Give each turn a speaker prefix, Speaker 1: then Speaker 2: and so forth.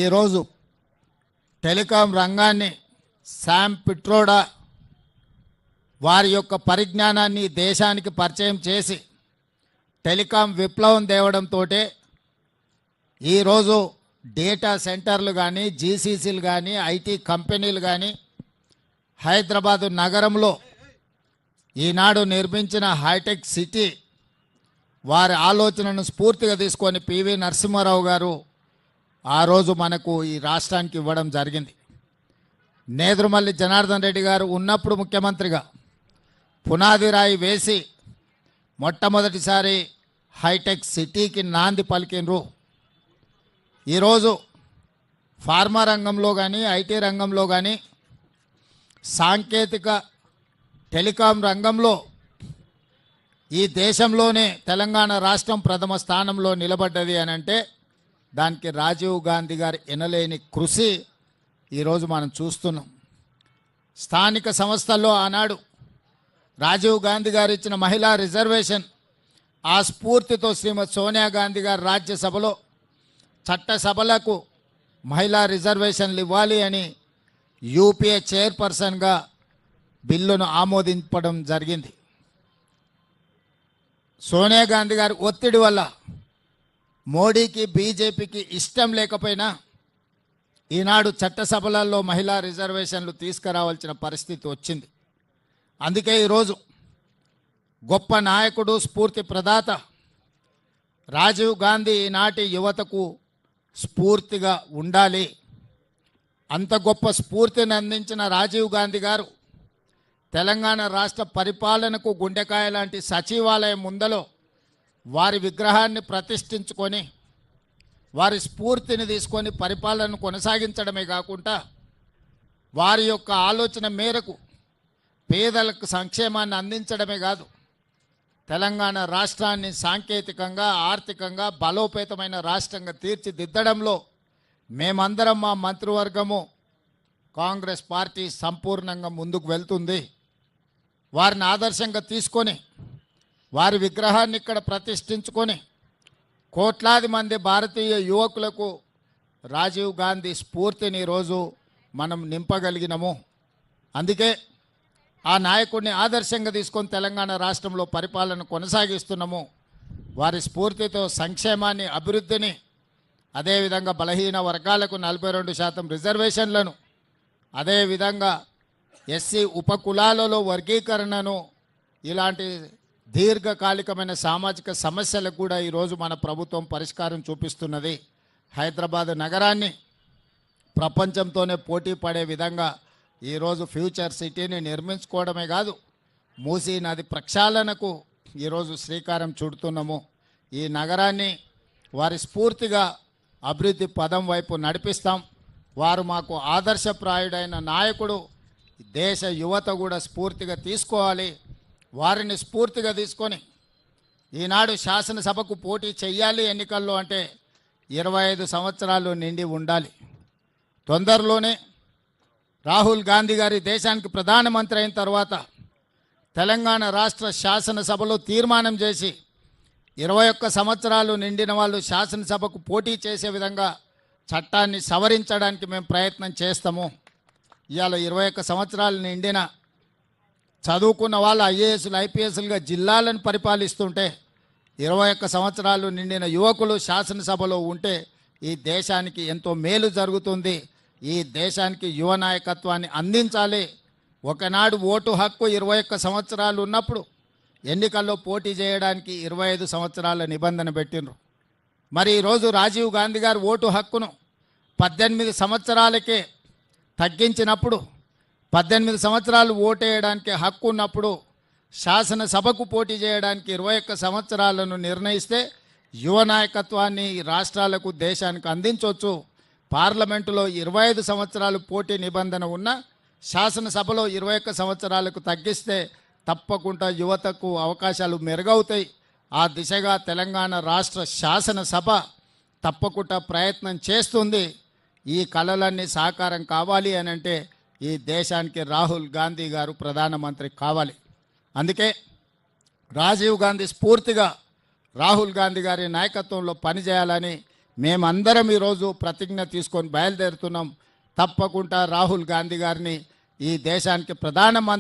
Speaker 1: ఈరోజు టెలికాం రంగాన్ని శామ్ పిట్రోడా వారి యొక్క పరిజ్ఞానాన్ని దేశానికి పరిచయం చేసి టెలికాం విప్లవం తేవడంతో ఈరోజు డేటా సెంటర్లు కానీ జీసీసీలు కానీ ఐటీ కంపెనీలు కానీ హైదరాబాదు నగరంలో ఈనాడు నిర్మించిన హైటెక్ సిటీ వారి ఆలోచనను స్ఫూర్తిగా తీసుకొని పివి నరసింహారావు గారు ఆ రోజు మనకు ఈ రాష్ట్రానికి ఇవ్వడం జరిగింది. నేదురుమల్లి జనార్దన్ రెడ్డి గారు ఉన్నప్పుడు ముఖ్యమంత్రిగా పునాది రాయి వేసి మొట్టమొదటిసారి హైటెక్ సిటీకి నాంది పలికినరు. ఈరోజు ఫార్మా రంగంలో కానీ ఐటీ రంగంలో కానీ సాంకేతిక టెలికాం రంగంలో ఈ దేశంలోనే తెలంగాణ రాష్ట్రం ప్రథమ స్థానంలో నిలబడ్డది అని అంటే దానికి రాజీవ్ గాంధీ గారి ఎనలేని కృషి ఈరోజు మనం చూస్తున్నాం. స్థానిక సంస్థల్లో ఆనాడు రాజీవ్ గాంధీ గారు ఇచ్చిన మహిళా రిజర్వేషన్ ఆ స్ఫూర్తితో శ్రీమతి సోనియా గాంధీ గారు రాజ్యసభలో చట్టసభలకు మహిళా రిజర్వేషన్లు ఇవ్వాలి అని యూపీఏ చైర్పర్సన్గా బిల్లును ఆమోదించడం జరిగింది. సోనియా గాంధీ గారి ఒత్తిడి వల్ల మోడీకి బీజేపీకి ఇష్టం లేకపోయినా ఈనాడు చట్టసభలలో మహిళా రిజర్వేషన్లు తీసుకురావాల్సిన పరిస్థితి వచ్చింది. అందుకే ఈరోజు గొప్ప నాయకుడు స్ఫూర్తి ప్రదాత రాజీవ్ గాంధీ ఈనాటి యువతకు స్ఫూర్తిగా ఉండాలి. అంత గొప్ప స్ఫూర్తిని అందించిన రాజీవ్ గాంధీ గారు తెలంగాణ రాష్ట్ర పరిపాలనకు గుండెకాయ లాంటి సచివాలయం ముందలో వారి విగ్రహాన్ని ప్రతిష్ఠించుకొని వారి స్ఫూర్తిని తీసుకొని పరిపాలనను కొనసాగించడమే కాకుండా వారి యొక్క ఆలోచన మేరకు పేదలకు సంక్షేమాన్ని అందించడమే కాదు తెలంగాణ రాష్ట్రాన్ని సాంకేతికంగా ఆర్థికంగా బలోపేతమైన రాష్ట్రంగా తీర్చిదిద్దడంలో మేమందరం మా మంత్రివర్గము కాంగ్రెస్ పార్టీ సంపూర్ణంగా ముందుకు వెళ్తుంది. వారిని ఆదర్శంగా తీసుకొని వారి విగ్రహాన్ని ఇక్కడ ప్రతిష్ఠించుకొని కోట్లాది మంది భారతీయ యువకులకు రాజీవ్ గాంధీ స్ఫూర్తిని ఈరోజు మనం నింపగలిగినము. అందుకే ఆ నాయకుడిని ఆదర్శంగా తీసుకొని తెలంగాణ రాష్ట్రంలో పరిపాలన కొనసాగిస్తున్నాము. వారి స్ఫూర్తితో సంక్షేమాన్ని అభివృద్ధిని అదేవిధంగా బలహీన వర్గాలకు 42% రిజర్వేషన్లను అదేవిధంగా ఎస్సీ ఉపకులాలలో వర్గీకరణను ఇలాంటి దీర్ఘకాలికమైన సామాజిక సమస్యలకు కూడా ఈరోజు మన ప్రభుత్వం పరిష్కారం చూపిస్తున్నది. హైదరాబాద్ నగరాన్ని ప్రపంచంతోనే పోటీ పడే విధంగా ఈరోజు ఫ్యూచర్ సిటీని నిర్మించుకోవడమే కాదు మూసీ నది ప్రక్షాళనకు ఈరోజు శ్రీకారం చుడుతున్నాము. ఈ నగరాన్ని వారి స్ఫూర్తిగా అభివృద్ధి పదం వైపు నడిపిస్తాం. వారు మాకు ఆదర్శప్రాయుడైన నాయకుడు. దేశ యువత కూడా స్ఫూర్తిగా తీసుకోవాలి. వారిని స్ఫూర్తిగా తీసుకొని ఈనాడు శాసనసభకు పోటీ చెయ్యాలి ఎన్నికల్లో అంటే 25 సంవత్సరాలు నిండి ఉండాలి. తొందరలోనే రాహుల్ గాంధీ గారి దేశానికి ప్రధానమంత్రి అయిన తర్వాత తెలంగాణ రాష్ట్ర శాసనసభలో తీర్మానం చేసి 21 సంవత్సరాలు నిండిన వాళ్ళు శాసనసభకు పోటీ చేసే విధంగా చట్టాన్ని సవరించడానికి మేము ప్రయత్నం చేస్తాము. ఇవాళ 21 సంవత్సరాలు నిండిన చదువుకున్న వాళ్ళు ఐఏఎస్లు ఐపీఎస్లుగా జిల్లాలను పరిపాలిస్తుంటే 21 సంవత్సరాలు నిండిన యువకులు శాసనసభలో ఉంటే ఈ దేశానికి ఎంతో మేలు జరుగుతుంది. ఈ దేశానికి యువ నాయకత్వాన్ని అందించాలి. ఒకనాడు ఓటు హక్కు 21 సంవత్సరాలు ఉన్నప్పుడు ఎన్నికల్లో పోటీ చేయడానికి 25 సంవత్సరాల నిబంధన పెట్టినరు. మరి ఈరోజు రాజీవ్ గాంధీ గారు ఓటు హక్కును 18 సంవత్సరాలకే తగ్గించినప్పుడు 18 సంవత్సరాలు ఓటేయడానికి హక్కు ఉన్నప్పుడు శాసనసభకు పోటీ చేయడానికి 21 సంవత్సరాలను నిర్ణయిస్తే యువ నాయకత్వాన్ని రాష్ట్రాలకు దేశానికి అందించవచ్చు. పార్లమెంటులో 25 సంవత్సరాలు పోటీ నిబంధన ఉన్న శాసనసభలో 21 సంవత్సరాలకు తగ్గిస్తే తప్పకుండా యువతకు అవకాశాలు మెరుగవుతాయి. ఆ దిశగా తెలంగాణ రాష్ట్ర శాసనసభ తప్పకుండా ప్రయత్నం చేస్తుంది. ఈ కళలన్నీ సాకారం కావాలి అని అంటే ఈ దేశానికి రాహుల్ గాంధీ గారు ప్రధానమంత్రి కావాలి. అందుకే రాజీవ్ గాంధీ స్ఫూర్తిగా రాహుల్ గాంధీ గారి నాయకత్వంలో పనిచేయాలని మేమందరం ఈరోజు ప్రతిజ్ఞ తీసుకొని బయలుదేరుతున్నాం. తప్పకుండా రాహుల్ గాంధీ గారిని ఈ దేశానికి ప్రధానమంత్రి